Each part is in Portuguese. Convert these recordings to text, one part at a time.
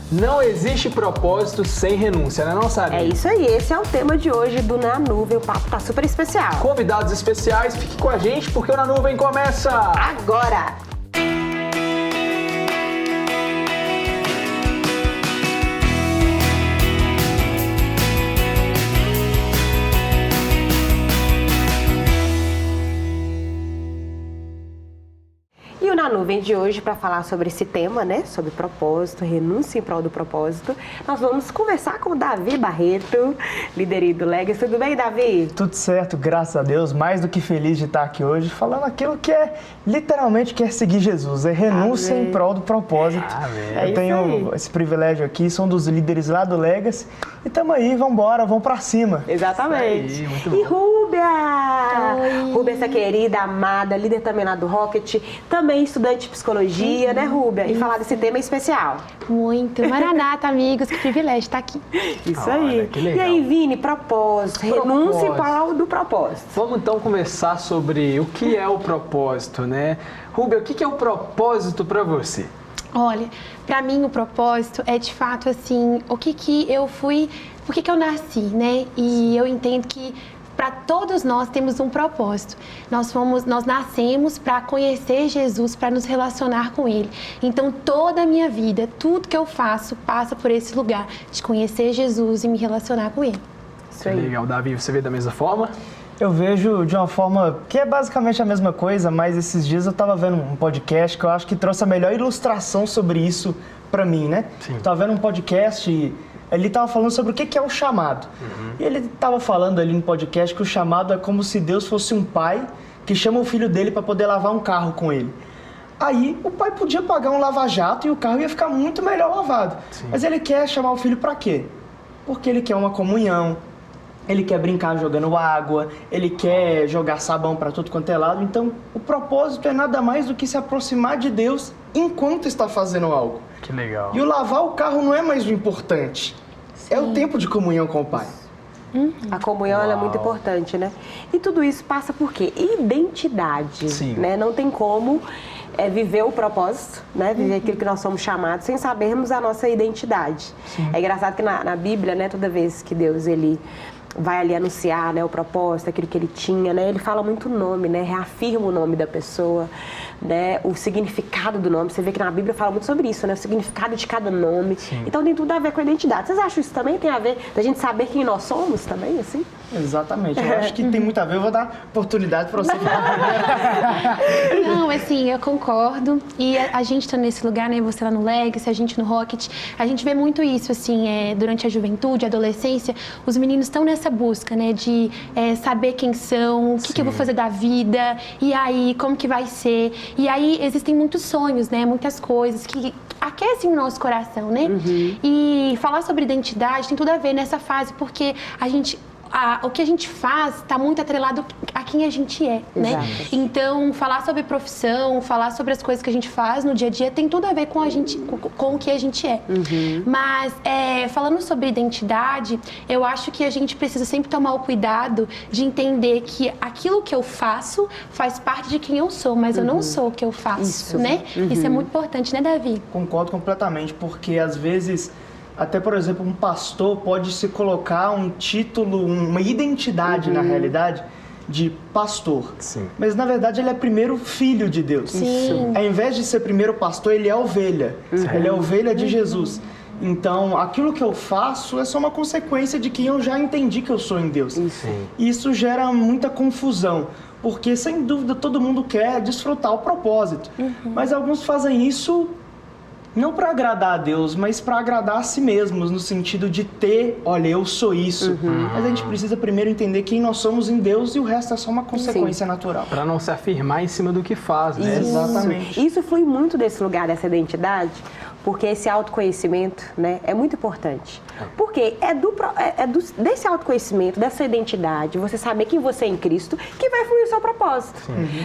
Não existe propósito sem renúncia, né, não, Sarinha? É isso aí, esse é o tema de hoje do Na Nuvem. O papo tá super especial. Convidados especiais, fique com a gente porque o Na Nuvem começa agora! E o Na Nuvem de hoje, para falar sobre esse tema, né, sobre propósito, renúncia em prol do propósito, nós vamos conversar com o Davi Barreto, líder do Legacy. Tudo bem, Davi? Tudo certo, graças a Deus. Mais do que feliz de estar aqui hoje, falando aquilo que literalmente quer seguir Jesus, é renúncia em prol do propósito. Eu tenho esse privilégio aqui, sou um dos líderes lá do Legacy e estamos aí, vamos embora, vamos para cima. Exatamente. Aí, muito e bom. Rúbia! Oi. Rúbia, essa querida, amada, líder também lá do Rocket, também estudante de psicologia, né, Rúbia? E falar desse tema especial. Muito. Maranata, amigos, que privilégio estar aqui. Isso aí. Que legal. E aí, Vini, propósito, renúncia em prol do propósito. Vamos então conversar sobre o que é o propósito, né? Rúbia, o que é o propósito para você? Olha, para mim o propósito é de fato assim, o que eu fui, por que eu nasci, né? E eu entendo que para todos nós temos um propósito. Nós nascemos para conhecer Jesus, para nos relacionar com Ele. Então, toda a minha vida, tudo que eu faço, passa por esse lugar de conhecer Jesus e me relacionar com Ele. Isso aí. Legal, Davi, você vê da mesma forma? Eu vejo de uma forma que é basicamente a mesma coisa, mas esses dias eu estava vendo um podcast que eu acho que trouxe a melhor ilustração sobre isso para mim, né? Sim. Estava vendo um podcast e ele estava falando sobre o que é o chamado. E ele estava falando ali no podcast que o chamado é como se Deus fosse um pai que chama o filho dele para poder lavar um carro com ele. Aí o pai podia pagar um lava-jato e o carro ia ficar muito melhor lavado. Sim. Mas ele quer chamar o filho para quê? Porque ele quer uma comunhão, ele quer brincar jogando água, ele quer jogar sabão para tudo quanto é lado. Então o propósito é nada mais do que se aproximar de Deus enquanto está fazendo algo. Que legal. E o lavar o carro não é mais o importante. Sim. É o tempo de comunhão com o Pai. A comunhão ela é muito importante, né? E tudo isso passa por quê? Identidade. Sim. Né? Não tem como viver o propósito, né? Viver aquilo que nós somos chamados sem sabermos a nossa identidade. Sim. É engraçado que na Bíblia, né, toda vez que Deus ele vai ali anunciar, né, o propósito, aquilo que ele tinha, né, ele fala muito o nome, né, reafirma o nome da pessoa, né, o significado do nome. Você vê que na Bíblia fala muito sobre isso, né, o significado de cada nome. Sim. Então tem tudo a ver com a identidade. Vocês acham isso também tem a ver da gente saber quem nós somos também, assim? Exatamente. Eu acho que tem muito a ver. Eu vou dar oportunidade para você falar primeiro. Não, assim, eu concordo. E a gente tá nesse lugar, né? Você lá no Legacy, a gente no Rocket. A gente vê muito isso, assim, durante a juventude, a adolescência. Os meninos estão nessa busca, né? De saber quem são, o que eu vou fazer da vida. E aí, como que vai ser? E aí, existem muitos sonhos, né? Muitas coisas que aquecem o nosso coração, né? E falar sobre identidade tem tudo a ver nessa fase, porque o que a gente faz está muito atrelado a quem a gente é, né? Exato. Então, falar sobre profissão, falar sobre as coisas que a gente faz no dia a dia tem tudo a ver com o que a gente é. Mas, falando sobre identidade, eu acho que a gente precisa sempre tomar o cuidado de entender que aquilo que eu faço faz parte de quem eu sou, mas eu não sou o que eu faço, né? Isso é muito importante, né, Davi? Concordo completamente, porque às vezes até, por exemplo, um pastor pode se colocar um título, uma identidade na realidade de pastor. Sim. Mas na verdade ele é primeiro filho de Deus. Sim. Ao invés de ser primeiro pastor, ele é ovelha. Ele é ovelha de Jesus. Então, aquilo que eu faço é só uma consequência de que eu já entendi que eu sou em Deus. E isso gera muita confusão, porque sem dúvida todo mundo quer desfrutar o propósito. Mas alguns fazem isso não para agradar a Deus, mas para agradar a si mesmos, no sentido de ter, olha, eu sou isso. Mas a gente precisa primeiro entender quem nós somos em Deus e o resto é só uma consequência natural. Para não se afirmar em cima do que faz, né? Exatamente. Isso flui muito desse lugar, dessa identidade, porque esse autoconhecimento, né, é muito importante. Porque desse autoconhecimento, dessa identidade, você saber quem você é em Cristo, que vai fluir o seu propósito.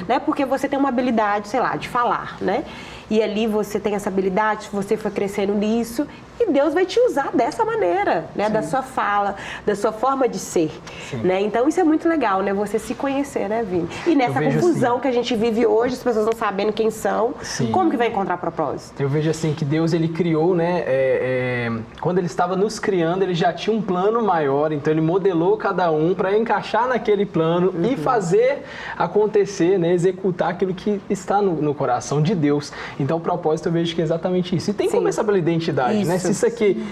Né? Porque você tem uma habilidade, sei lá, de falar, né? E ali você tem essa habilidade, você foi crescendo nisso, e Deus vai te usar dessa maneira, né? Da sua fala, da sua forma de ser. Né? Então isso é muito legal, né? Você se conhecer, né, Vini? E nessa confusão que a gente vive hoje, as pessoas não sabendo quem são, como que vai encontrar propósito? Eu vejo assim que Deus ele criou, né, quando ele estava nos criando, ele já tinha um plano maior, então ele modelou cada um para encaixar naquele plano e fazer acontecer, né, executar aquilo que está no coração de Deus. Então o propósito eu vejo que é exatamente isso. E tem que começar pela identidade, né? Se isso aqui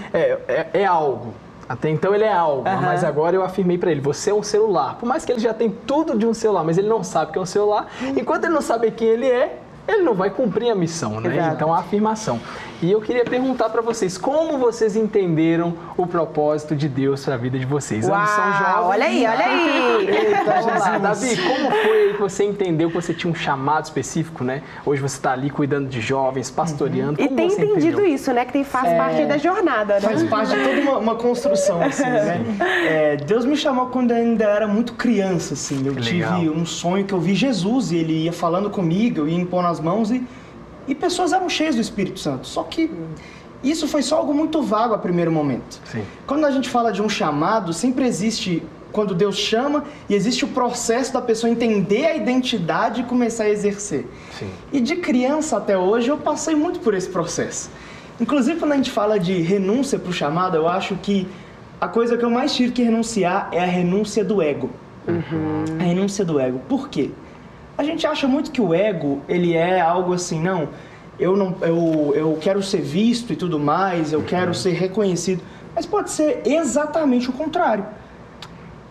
é algo, até então ele é algo, mas agora eu afirmei para ele, você é um celular. Por mais que ele já tenha tudo de um celular, mas ele não sabe que é um celular, enquanto ele não sabe quem ele não vai cumprir a missão, né? Exato. Então, a afirmação. E eu queria perguntar para vocês, como vocês entenderam o propósito de Deus para a vida de vocês? Uau, São jovens. olha aí, olha aí. Eita, Jesus. Davi, como foi aí que você entendeu que você tinha um chamado específico, né? Hoje você está ali cuidando de jovens, pastoreando. E Como tem você entendido entendeu? isso, né? Que faz parte da jornada, né? Faz parte de toda uma construção, assim, né? Deus me chamou quando eu ainda era muito criança, assim. Eu tive um sonho que eu vi Jesus e ele ia falando comigo, eu ia impondo as mãos e pessoas eram cheias do Espírito Santo. Só que isso foi só algo muito vago a primeiro momento. Sim. Quando a gente fala de um chamado, sempre existe, quando Deus chama, e existe o processo da pessoa entender a identidade e começar a exercer. Sim. E de criança até hoje eu passei muito por esse processo. Inclusive quando a gente fala de renúncia para o chamado, eu acho que a coisa que eu mais tive que renunciar é a renúncia do ego. A renúncia do ego. Por quê? A gente acha muito que o ego, ele é algo assim, não, eu quero ser visto e tudo mais, eu quero ser reconhecido, mas pode ser exatamente o contrário.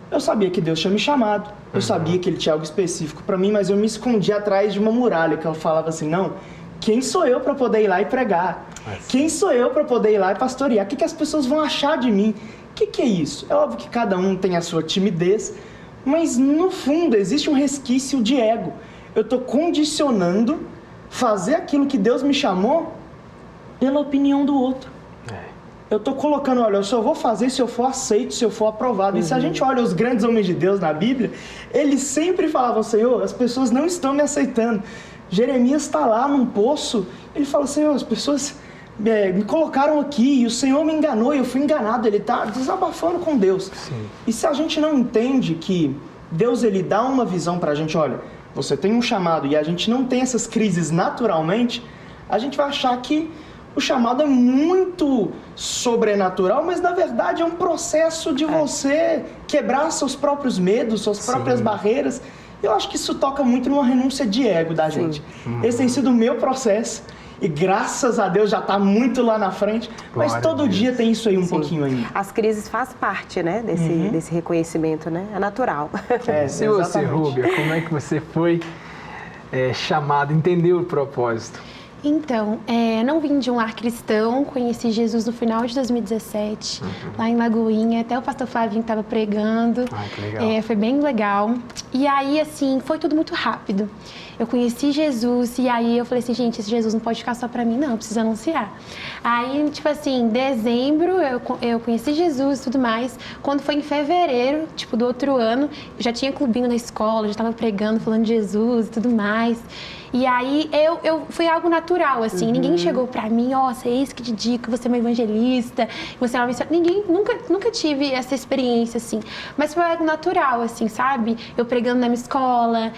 Eu sabia que Deus tinha me chamado, eu sabia que Ele tinha algo específico para mim, mas eu me escondia atrás de uma muralha, que eu falava assim, não, quem sou eu para poder ir lá e pregar? Quem sou eu para poder ir lá e pastorear? O que as pessoas vão achar de mim? O que é isso? É óbvio que cada um tem a sua timidez, mas no fundo existe um resquício de ego. Eu estou condicionando fazer aquilo que Deus me chamou pela opinião do outro. Eu estou colocando, olha, eu só vou fazer se eu for aceito, se eu for aprovado. E se a gente olha os grandes homens de Deus na Bíblia, eles sempre falavam, Senhor, as pessoas não estão me aceitando. Jeremias está lá num poço, ele fala, Senhor, as pessoas me colocaram aqui e o Senhor me enganou e eu fui enganado. Ele está desabafando com Deus. Sim. E se a gente não entende que Deus ele dá uma visão para a gente, olha, você tem um chamado e a gente não tem essas crises naturalmente, a gente vai achar que o chamado é muito sobrenatural, mas na verdade é um processo de você quebrar seus próprios medos, suas próprias barreiras. Eu acho que isso toca muito numa renúncia de ego da gente. Esse tem sido o meu processo. E graças a Deus já está muito lá na frente, mas todo dia tem isso aí um pouquinho ainda. As crises fazem parte, né, desse reconhecimento, né? É natural. E você, Rúbia, como é que você foi chamado, entendeu o propósito? Então, não vim de um lar cristão, conheci Jesus no final de 2017, lá em Lagoinha, até o pastor Flavinho estava pregando. Que legal. Foi bem legal. E aí, assim, foi tudo muito rápido. Eu conheci Jesus e aí eu falei assim, gente, esse Jesus não pode ficar só pra mim, não, eu preciso anunciar. Aí, tipo assim, em dezembro eu conheci Jesus e tudo mais. Quando foi em fevereiro, tipo, do outro ano, eu já tinha clubinho na escola, já estava pregando, falando de Jesus e tudo mais. E aí, foi algo natural, assim, ninguém chegou pra mim, você é isso que te digo, você é uma evangelista, você é uma missionária. Ninguém, nunca tive essa experiência, assim. Mas foi algo natural, assim, sabe? Eu pregando na minha escola,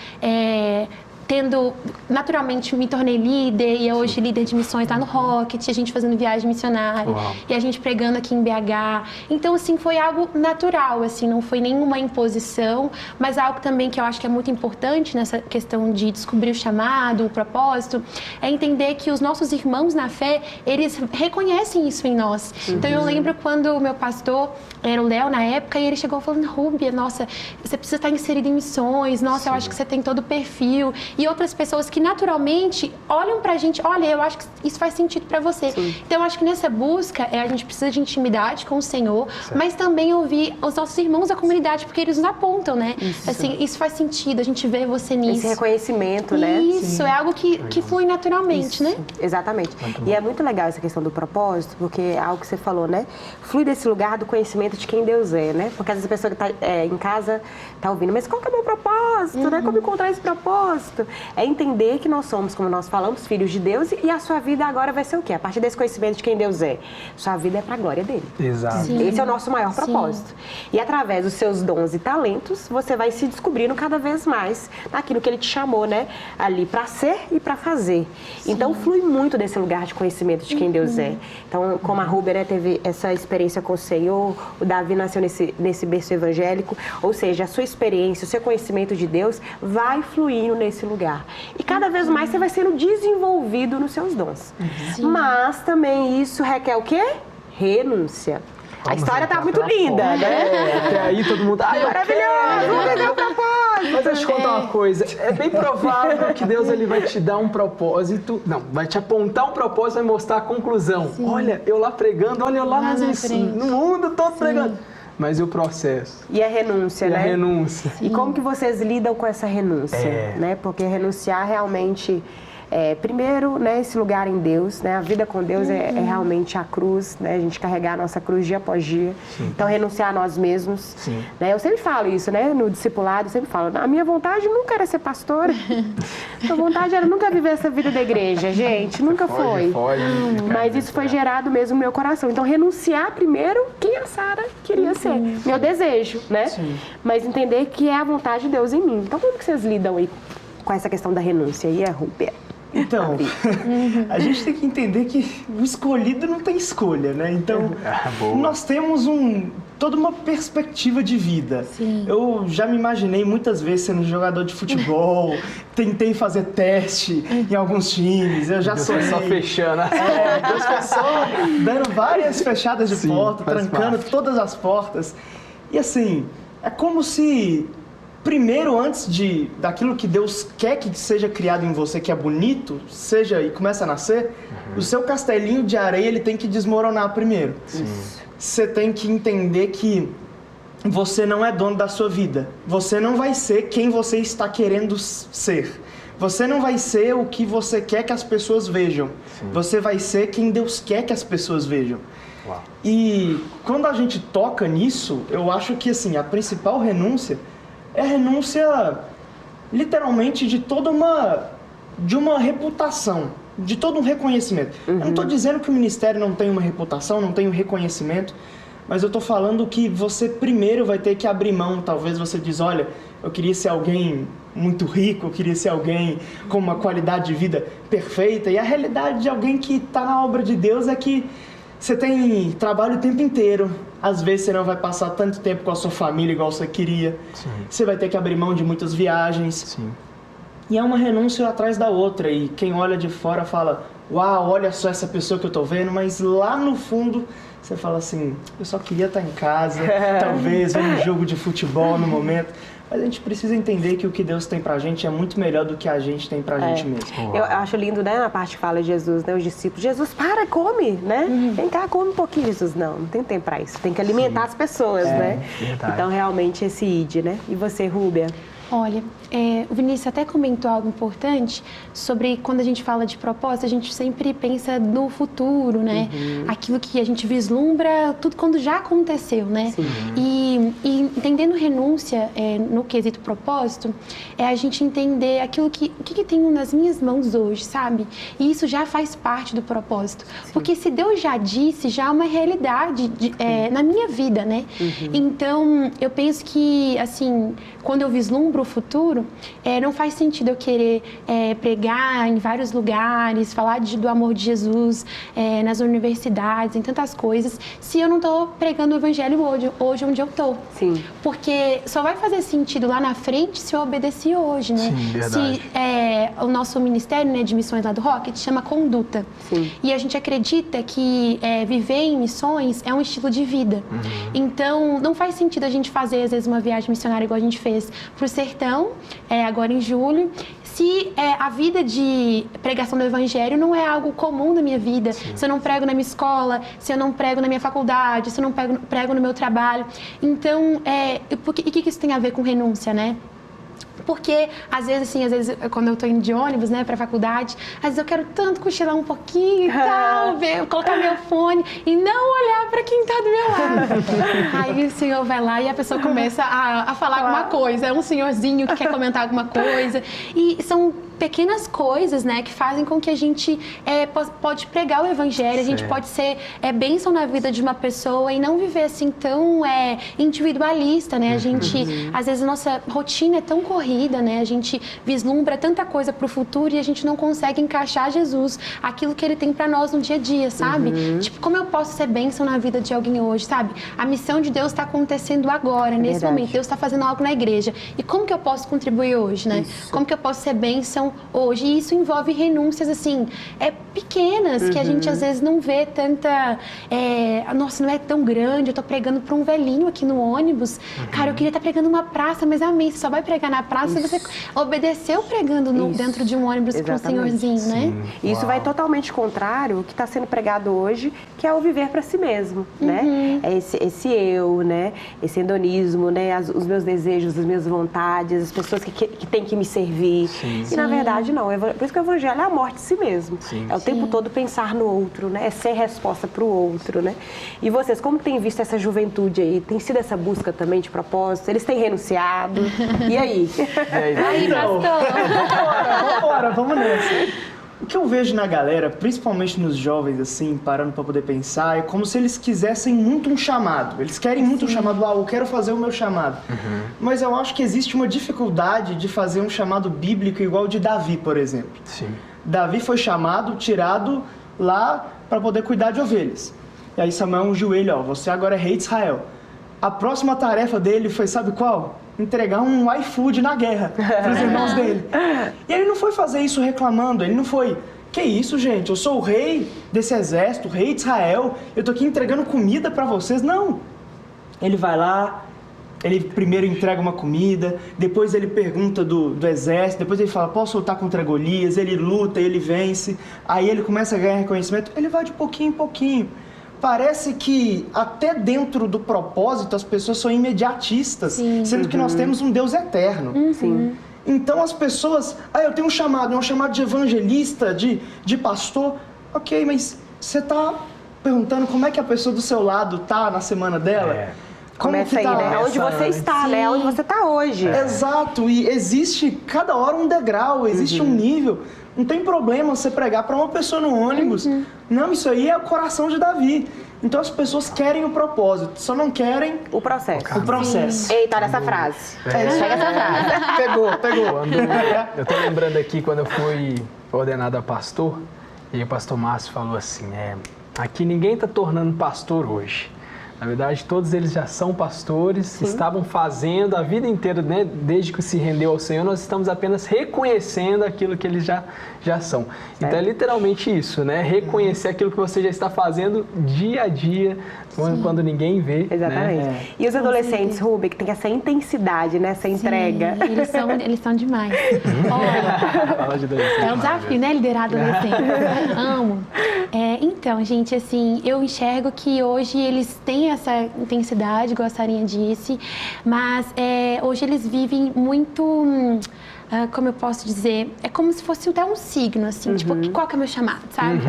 naturalmente me tornei líder e hoje líder de missões lá no Rocket, a gente fazendo viagem missionária. Uau. E a gente pregando aqui em BH. Então, assim, foi algo natural, assim, não foi nenhuma imposição, mas algo também que eu acho que é muito importante nessa questão de descobrir o chamado, o propósito, é entender que os nossos irmãos na fé, eles reconhecem isso em nós. Então, eu lembro quando o meu pastor era o Léo na época e ele chegou falando, Rúbia, nossa, você precisa estar inserida em missões, nossa, eu acho que você tem todo o perfil. E outras pessoas que naturalmente olham pra gente, olha, eu acho que isso faz sentido pra você. Sim. Então, eu acho que nessa busca, a gente precisa de intimidade com o Senhor, mas também ouvir os nossos irmãos da comunidade, porque eles nos apontam, né? Isso. Assim, isso faz sentido, a gente vê você nisso. Esse reconhecimento, né? Isso, é algo que flui naturalmente, isso. né? Exatamente. E é muito legal essa questão do propósito, porque é algo que você falou, né? Flui desse lugar do conhecimento de quem Deus é, né? Porque às vezes a pessoa que está em casa está ouvindo, mas qual que é o meu propósito, né? Como encontrar esse propósito? propósito é entender que nós somos, como nós falamos, filhos de Deus, e a sua vida agora vai ser o quê? A partir desse conhecimento de quem Deus é. Sua vida é para a glória dele. Exato. Sim. Esse é o nosso maior propósito. E através dos seus dons e talentos, você vai se descobrindo cada vez mais naquilo que ele te chamou, né? Ali para ser e para fazer. Então, flui muito desse lugar de conhecimento de quem Deus é. Então, como a Rúbia, né, teve essa experiência com o Senhor, o Davi nasceu nesse berço evangélico, ou seja, a sua experiência, o seu conhecimento de Deus vai fluindo nesse lugar. E cada vez mais você vai sendo desenvolvido nos seus dons. Sim. Mas também isso requer o quê? Renúncia. A história tá muito linda, né? Até aí todo mundo... Maravilhoso! Vamos pegar o propósito! Mas deixa eu te contar uma coisa. É bem provável que Deus ele vai te dar um propósito... Não, vai te apontar um propósito e mostrar a conclusão. Sim. Olha, eu lá pregando, olha eu lá no mundo todo pregando. Mas e o processo? E a renúncia, né? E a renúncia. E como que vocês lidam com essa renúncia? Né? Porque renunciar realmente... primeiro, né, esse lugar em Deus, né, a vida com Deus é realmente a cruz, né, a gente carregar a nossa cruz dia após dia. Sim. Então, renunciar a nós mesmos. Né, eu sempre falo isso, né, no discipulado, eu sempre falo, a minha vontade nunca era ser pastora, a vontade era nunca viver essa vida da igreja, gente, nunca foi. Mas isso foi gerado mesmo no meu coração. Então, renunciar primeiro quem a Sara queria ser, meu desejo, né? Sim. Mas entender que é a vontade de Deus em mim. Então, como que vocês lidam aí com essa questão da renúncia? E a Rúbia? Então, a gente tem que entender que o escolhido não tem escolha, né? Então, nós temos toda uma perspectiva de vida. Sim. Eu já me imaginei muitas vezes sendo jogador de futebol, tentei fazer teste em alguns times, eu já sonhei. Deus foi só fechando. Deus foi só dando várias fechadas de porta, trancando todas as portas. E assim, é como se... Primeiro, antes daquilo que Deus quer que seja criado em você, que é bonito, seja e começa a nascer, o seu castelinho de areia ele tem que desmoronar primeiro. Sim. Você tem que entender que você não é dono da sua vida. Você não vai ser quem você está querendo ser. Você não vai ser o que você quer que as pessoas vejam. Sim. Você vai ser quem Deus quer que as pessoas vejam. Uau. E quando a gente toca nisso, eu acho que assim, a principal renúncia é a renúncia, literalmente, de uma reputação, de todo um reconhecimento. Eu não estou dizendo que o ministério não tem uma reputação, não tem um reconhecimento, mas eu estou falando que você primeiro vai ter que abrir mão. Talvez você diz, olha, eu queria ser alguém muito rico, eu queria ser alguém com uma qualidade de vida perfeita, e a realidade de alguém que está na obra de Deus é que você tem trabalho o tempo inteiro. Às vezes você não vai passar tanto tempo com a sua família igual você queria. Sim. Você vai ter que abrir mão de muitas viagens. Sim. E é uma renúncia atrás da outra. E quem olha de fora fala, uau, olha só essa pessoa que eu tô vendo. Mas lá no fundo você fala assim, eu só queria estar em casa, talvez ver um jogo de futebol no momento. Mas a gente precisa entender que o que Deus tem pra gente é muito melhor do que a gente tem pra gente mesmo. Eu acho lindo, né, na parte que fala de Jesus, né, os discípulos. Jesus, para, come, né? Vem cá, come um pouquinho, Jesus. Não tem tempo pra isso. Tem que alimentar as pessoas, né? Verdade. Então, realmente, esse id, né? E você, Rúbia? Olha, o Vinícius até comentou algo importante sobre quando a gente fala de propósito, a gente sempre pensa no futuro, né? Aquilo que a gente vislumbra, tudo quando já aconteceu, né? E entendendo renúncia no quesito propósito, é a gente entender aquilo o que tem nas minhas mãos hoje, sabe? E isso já faz parte do propósito. Sim. Porque se Deus já disse, já é uma realidade na minha vida, né? Então, eu penso que, assim, quando eu vislumbro o futuro, não faz sentido eu querer pregar em vários lugares, falar do amor de Jesus nas universidades, em tantas coisas, se eu não estou pregando o evangelho hoje onde eu estou. Sim. Porque só vai fazer sentido lá na frente se eu obedeci hoje, né? Sim, verdade. O nosso ministério, né, de missões lá do Rocket chama Conduta. Sim. E a gente acredita que viver em missões é um estilo de vida. Então, não faz sentido a gente fazer, às vezes, uma viagem missionária igual a gente fez para o sertão, agora em julho, se a vida de pregação do evangelho não é algo comum na minha vida. Sim. Se eu não prego na minha escola, se eu não prego na minha faculdade, se eu não prego no meu trabalho. Então, e o que isso tem a ver com renúncia, né? Porque, às vezes, quando eu tô indo de ônibus, né, pra faculdade, às vezes eu quero tanto cochilar um pouquinho e tal, colocar meu fone e não olhar pra quem tá do meu lado. Aí o senhor vai lá e a pessoa começa a falar alguma coisa. É um senhorzinho que quer comentar alguma coisa. E são pequenas coisas, né, que fazem com que a gente pode pregar o evangelho, a gente pode ser bênção na vida de uma pessoa e não viver assim tão individualista, né? A gente, às vezes, a nossa rotina é tão corrida, né? A gente vislumbra tanta coisa pro futuro e a gente não consegue encaixar Jesus, aquilo que Ele tem para nós no dia a dia, sabe? Tipo, como eu posso ser bênção na vida de alguém hoje, sabe? A missão de Deus está acontecendo agora, nesse momento. Deus está fazendo algo na igreja. E como que eu posso contribuir hoje, né? Como que eu posso ser bênção hoje? E isso envolve renúncias, assim, pequenas, que a gente às vezes não vê tanta... nossa, não é tão grande, eu tô pregando para um velhinho aqui no ônibus. Cara, eu queria estar pregando numa praça, mas amém, você só vai pregar na praça se você obedeceu pregando dentro de um ônibus para um senhorzinho, né? E isso vai totalmente contrário ao que está sendo pregado hoje, que é o viver para si mesmo, né? É esse eu, né? Esse hedonismo, né? Os meus desejos, as minhas vontades, as pessoas que têm que me servir. E na verdade não. Por isso que o evangelho é a morte de si mesmo. É o tempo todo pensar no outro, né? É ser resposta para o outro, né? E vocês, como têm visto essa juventude aí? Tem sido essa busca também de propósito? Eles têm renunciado? E aí? Aí, pastor! Vambora, vamos nessa. O que eu vejo na galera, principalmente nos jovens, assim, parando para poder pensar, é como se eles quisessem muito um chamado. Eles querem muito um chamado, eu quero fazer o meu chamado. Mas eu acho que existe uma dificuldade de fazer um chamado bíblico igual o de Davi, por exemplo. Davi foi tirado lá para poder cuidar de ovelhas. E aí Samuel ungiu ele, você agora é rei de Israel. A próxima tarefa dele foi, sabe qual? Entregar um iFood na guerra para os irmãos dele. E ele não foi fazer isso reclamando, ele não foi... Que isso, gente? Eu sou o rei desse exército, o rei de Israel, eu tô aqui entregando comida para vocês. Não! Ele vai lá, ele primeiro entrega uma comida, depois ele pergunta do exército, depois ele fala, posso lutar contra Golias? Ele luta, ele vence, aí ele começa a ganhar reconhecimento, ele vai de pouquinho em pouquinho. Parece que até dentro do propósito as pessoas são imediatistas, sendo que nós temos um Deus eterno. Então as pessoas, eu tenho um chamado, é um chamado de evangelista, de pastor. Ok, mas você está perguntando como é que a pessoa do seu lado está na semana dela? Começa aí, né? Onde você está, né? Onde você está hoje. Exato, e existe cada hora um degrau, existe um nível. Não tem problema você pregar para uma pessoa no ônibus. Não, isso aí é o coração de Davi. Então as pessoas querem o propósito, só não querem o processo. O processo. Eita, olha essa frase. Pega essa frase. Pegou. Eu tô lembrando aqui quando eu fui ordenado a pastor, e o pastor Márcio falou assim, aqui ninguém tá tornando pastor hoje. Na verdade, todos eles já são pastores, estavam fazendo a vida inteira, né? Desde que se rendeu ao Senhor, nós estamos apenas reconhecendo aquilo que eles já são. Então é literalmente isso, né? Reconhecer aquilo que você já está fazendo dia a dia, quando ninguém vê. Exatamente. Né? E os adolescentes, Rubi, que tem essa intensidade, né? Essa entrega. Eles são demais. É um desafio, né? Liderar adolescente. Amo. Então, gente, assim, eu enxergo que hoje eles têm essa intensidade, igual a Sarinha disse, mas hoje eles vivem muito... como eu posso dizer, é como se fosse até um signo, assim, tipo, qual que é o meu chamado, sabe?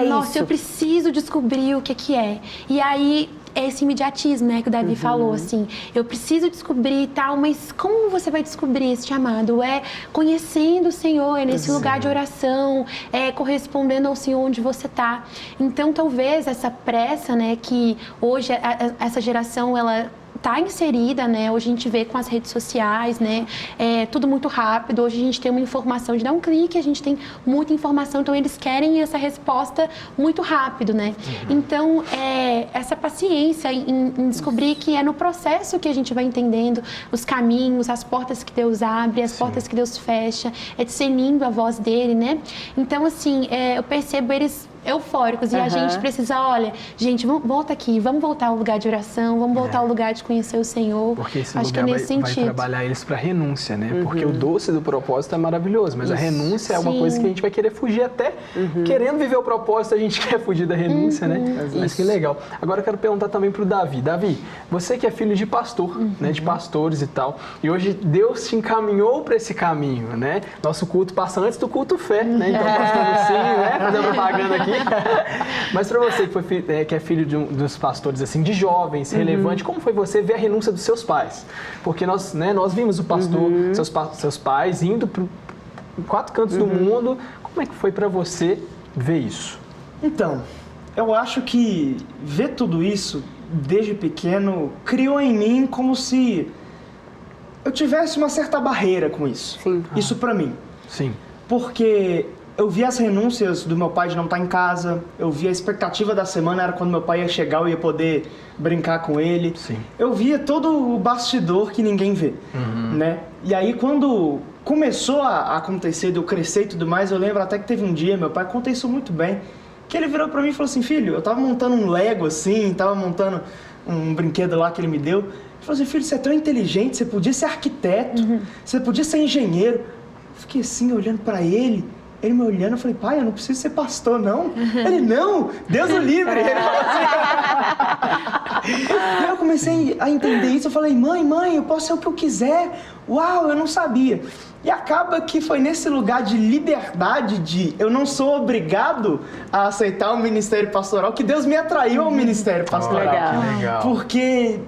Nossa, isso. eu preciso descobrir o que é. E aí, esse imediatismo, né, que o Davi falou, assim, eu preciso descobrir e tal, mas como você vai descobrir esse chamado? É conhecendo o Senhor, é nesse lugar de oração, é correspondendo ao Senhor onde você tá. Então, talvez essa pressa, né, que hoje essa geração, ela está inserida, né? Hoje a gente vê com as redes sociais, né? Tudo muito rápido. Hoje a gente tem uma informação de dar um clique, a gente tem muita informação, então eles querem essa resposta muito rápido, né? Então, essa paciência em descobrir que é no processo que a gente vai entendendo os caminhos, as portas que Deus abre, as portas que Deus fecha, discernindo a voz dele, né? Então, assim, eu percebo eles eufóricos. E a gente precisa, olha, gente, volta aqui, vamos voltar ao lugar de oração, vamos voltar ao lugar de conhecer o Senhor. Porque esse Acho lugar que é nesse vai sentido. trabalhar eles para renúncia, né? Porque o doce do propósito é maravilhoso, mas a renúncia é uma coisa que a gente vai querer fugir até. Querendo viver o propósito, a gente quer fugir da renúncia, né? Mas que legal. Agora eu quero perguntar também pro Davi. Davi, você que é filho de pastor, né? De pastores e tal, e hoje Deus te encaminhou para esse caminho, né? Nosso culto passa antes do culto fé, né? Então, pastor Lucinho, né? Fazendo propaganda aqui. Mas para você que é filho dos pastores, assim, de jovens, relevante, como foi você ver a renúncia dos seus pais? Porque nós vimos o pastor, seus pais indo para 4 cantos do mundo. Como é que foi para você ver isso? Então, eu acho que ver tudo isso desde pequeno criou em mim como se eu tivesse uma certa barreira com isso. Sim. Isso pra mim. Sim. Porque eu via as renúncias do meu pai de não estar em casa, eu via a expectativa da semana, era quando meu pai ia chegar, eu ia poder brincar com ele. Sim. Eu via todo o bastidor que ninguém vê, né? E aí quando começou a acontecer, de eu crescer e tudo mais, eu lembro até que teve um dia, meu pai conta isso muito bem, que ele virou pra mim e falou assim, filho, eu tava montando um Lego assim, tava montando um brinquedo lá que ele me deu. Ele falou assim, filho, você é tão inteligente, você podia ser arquiteto, você podia ser engenheiro. Eu fiquei assim, olhando pra ele me olhando, eu falei, pai, eu não preciso ser pastor, não. Ele, não, Deus o livre. Ele falou assim. E eu comecei a entender isso, eu falei, mãe, eu posso ser o que eu quiser. Uau, eu não sabia. E acaba que foi nesse lugar de liberdade, de eu não sou obrigado a aceitar o ministério pastoral, que Deus me atraiu ao ministério pastoral. Que legal. Porque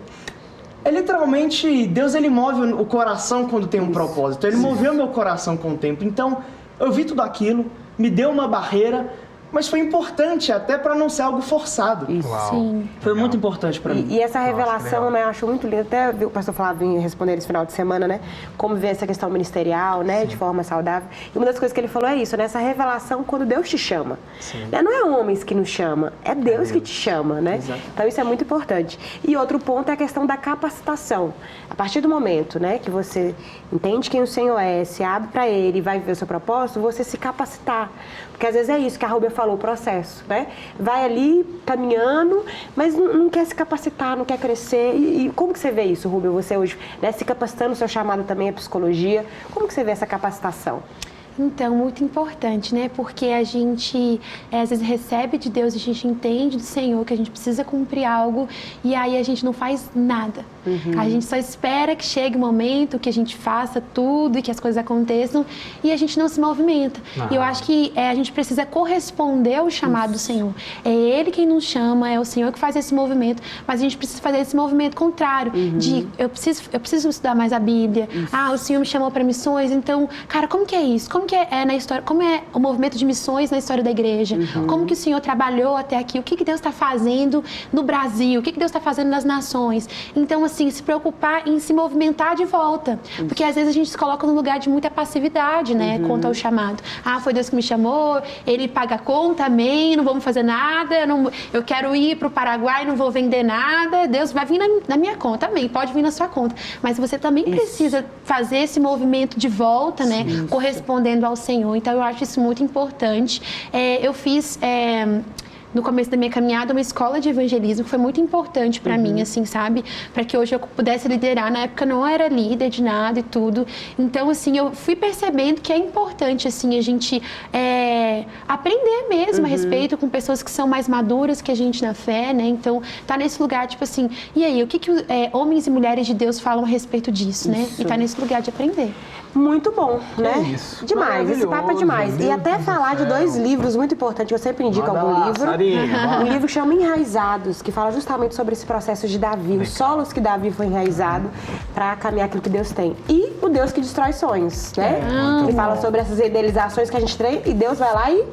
literalmente, Deus ele move o coração quando tem um propósito. Ele moveu meu coração com o tempo. Então, eu vi tudo aquilo, me deu uma barreira, mas foi importante até para não ser algo forçado. Isso. Sim. Foi muito importante para mim. E essa revelação, né, eu acho muito lindo, até o pastor Flávio responder esse final de semana, né, como ver essa questão ministerial, né, de forma saudável. E uma das coisas que ele falou é isso, né, essa revelação quando Deus te chama. Né, não é homens que nos chama, é Deus que te chama, né? Exato. Então isso é muito importante. E outro ponto é a questão da capacitação. A partir do momento, né, que você entende quem o Senhor é, se abre para Ele e vai viver o seu propósito, você se capacitar. Porque às vezes é isso que a Rúbia falou, o processo, né? Vai ali caminhando, mas não quer se capacitar, não quer crescer. E como que você vê isso, Rúbia? Você hoje, né, se capacitando, o seu chamado também é psicologia. Como que você vê essa capacitação? Então, muito importante, né? Porque a gente, às vezes, recebe de Deus, a gente entende do Senhor que a gente precisa cumprir algo e aí a gente não faz nada. A gente só espera que chegue o momento que a gente faça tudo e que as coisas aconteçam e a gente não se movimenta. E eu acho que a gente precisa corresponder ao chamado do Senhor. É Ele quem nos chama, é o Senhor que faz esse movimento, mas a gente precisa fazer esse movimento contrário, de eu preciso estudar mais a Bíblia, o Senhor me chamou para missões, então, cara, como que é isso? Como que é na história, como é o movimento de missões na história da igreja? Como que o Senhor trabalhou até aqui? O que Deus está fazendo no Brasil? O que Deus está fazendo nas nações? Então, assim, se preocupar em se movimentar de volta. Porque às vezes a gente se coloca num lugar de muita passividade, né? Quanto ao chamado. Foi Deus que me chamou, Ele paga a conta, amém, não vamos fazer nada, eu quero ir para o Paraguai, não vou vender nada, Deus vai vir na minha conta, amém, pode vir na sua conta. Mas você também precisa fazer esse movimento de volta, né? Correspondendo ao Senhor. Então, eu acho isso muito importante. Eu fiz... no começo da minha caminhada, uma escola de evangelismo, que foi muito importante para mim, assim, sabe? Para que hoje eu pudesse liderar. Na época, eu não era líder de nada e tudo. Então, assim, eu fui percebendo que é importante, assim, a gente aprender mesmo a respeito com pessoas que são mais maduras que a gente na fé, né? Então, tá nesse lugar, tipo assim, e aí, o que homens e mulheres de Deus falam a respeito disso, né? E tá nesse lugar de aprender. Muito bom, né? Isso. Demais, esse papo é demais. E até falar de 2 livros muito importantes, eu sempre indico algum livro. Um livro que chama Enraizados, que fala justamente sobre esse processo de Davi, os solos que Davi foi enraizado para caminhar aquilo que Deus tem. E o Deus que destrói sonhos, né? Que fala sobre essas idealizações que a gente tem e Deus vai lá e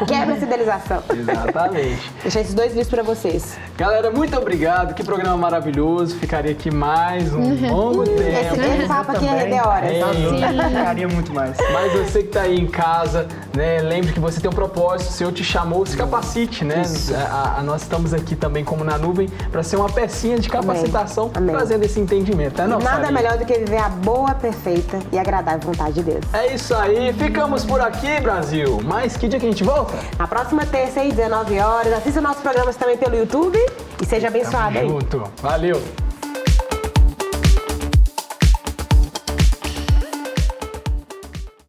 quebra essa idealização. Exatamente. Deixei esses 2 livros para vocês. Galera, muito obrigado. Que programa maravilhoso. Ficaria aqui mais um longo tempo. Esse papo aqui é render horas. Ficaria muito mais. Mas você que está aí em casa, né, lembre que você tem um propósito, o Senhor te chamou, se capacite. convite, né? Nós estamos aqui também, como na nuvem, para ser uma pecinha de capacitação, Amém. trazendo esse entendimento. Não, Nada Farinha? melhor do que viver a boa, perfeita e agradável vontade de Deus. É isso aí, ficamos por aqui, Brasil. Mas que dia que a gente volta? Na próxima terça, às 19 horas, assista nossos programas também pelo YouTube e seja abençoado aí. Junto. Valeu!